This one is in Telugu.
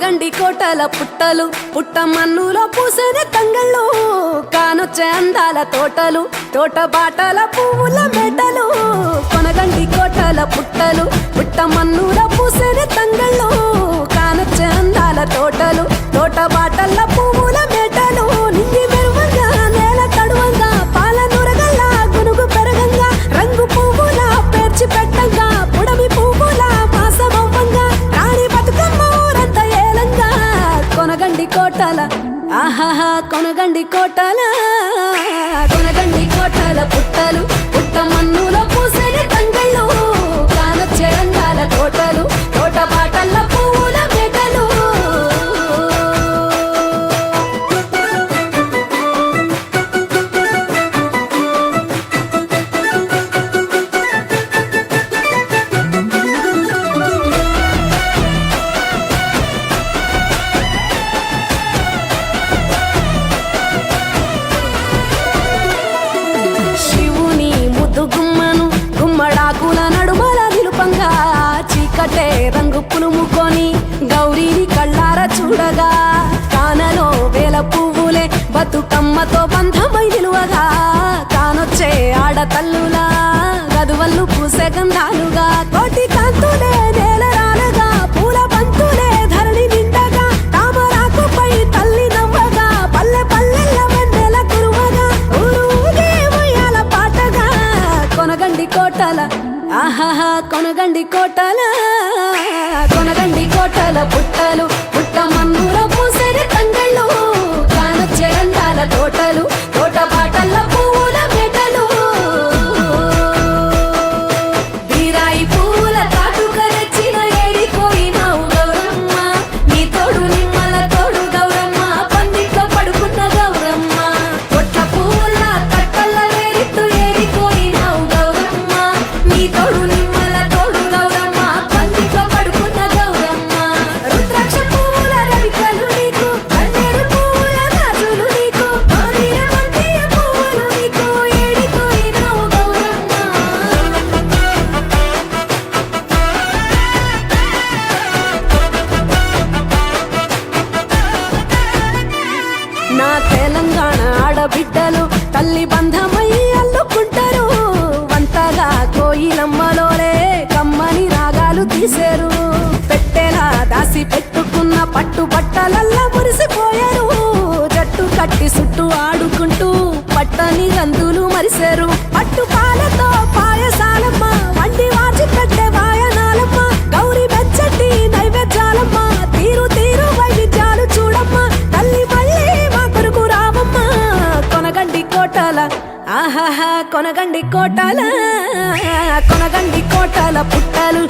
కొనగండి కోటల పుట్టలు పుట్ట మన్నులో పూసేనే తంగళ్ళు కానొచ్చే అందాల తోటలు తోట బాటల పువ్వుల మెటలు కొనగండి కోటల పుట్టలు పుట్ట మన్నులో పూసేనే తంగళ్ళు కానొచ్చే అందాల తోటలు తోట బాటల పువ్వుల మెటలు నింగి మెరువంగా నేల తడువంగా పాల నురగల్లా గునుగు పెరగంగా రంగు పువ్వుల పేర్చి పెట్టంగా పుడమి పువ్వుల మాసమవ్వంగా రాణి బతుకమ్మ ఊరంతా ఏలంగా కొనగండి కోటల ఆహాహా కొనగండి కోటల కొనగండి కోటల పుట్టలు పుట్ట మన్నులో పూసేని తంగళ్ళు కానొచ్చే అందాల తోటలు తోట బాటల్ల పువ్వుల మెటలు శివుని ముద్దు గుమ్మను గుమ్మడాకుల నడుమల నిలుపంగా చీకటే రంగు పులుముకొని గౌరీని కళ్ళార చూడగా కానలో వేల పువ్వులే బతుకమ్మతో బంధమై నిలువగా కానొచ్చే ఆడతల్లులా గదువల్లు పూసే గంధాలుగా కోటి కాంతులే నేల రాలగా పూల బంతులే ధరణి నిండగా తామరాకుపై తల్లి నవ్వగా పల్లె పల్లెల్ల వెన్నెల కురువగా ఊరు ఊగే ఉయ్యాల పాటగా కొనగండి కోటల ఆహాహా కొనగండి కోటల కొనగండి కోటల పుట్టలు పుట్ట మన్నులో పూసేని తంగళ్ళు కానొచ్చే అందాల తోటలు తోట బాటల్ల పువ్వుల మెటలు బీరాయి పువ్వుల తాటుక తెచ్చిన ఏడిపోయినావు గౌరమ్మ నీ తోడు నిమ్మల తోడు గౌరమ్మ పందిట్లో పడుకున్న గౌరమ్మ పొట్ల పువ్వుల కట్టల్ల వేరిత్తు ఏడిపోయినావు గౌరమ్మ నీ తోడు నిమ్మల తోడు గౌరమ్మ పందిట్లో పడుకున్న గౌరమ్మ రుద్రాక్ష పువ్వుల రవికలు నీకు కన్నేరు పువ్వుల గాజులు నీకు మామిడి మందియ పువ్వులు నీకు ఏడిపోయినావు గౌరమ్మ నా తెలంగాణ ఆడబిడ్డలు తల్లి బంధమై అల్లుకుంటారు వంతగా కోయిలమ్మలోలే కమ్మని రాగాలు తీశారు పెట్టెలా దాసి పెట్టుకున్న పట్టు బట్టలల్లా మురిసిపోయారు జట్టు కట్టి చుట్టూ ఆడుకుంటూ పట్టని గంతులు మరిశారు పట్టు పాలతో పాయసాలమ్మ వండి వాచి పెట్టే వాయనాలమ్మ గౌరీ మెచ్చటి నైవేద్యాలమ్మ తీరు తీరు వైవిధ్యాలు చూడమ్మ తల్లి మళ్ళీ మా కొరకు రావమ్మ కొనగండి కోటల ఆహాహా కొనగండి కోటల కొనగండి కోటల పుట్టలు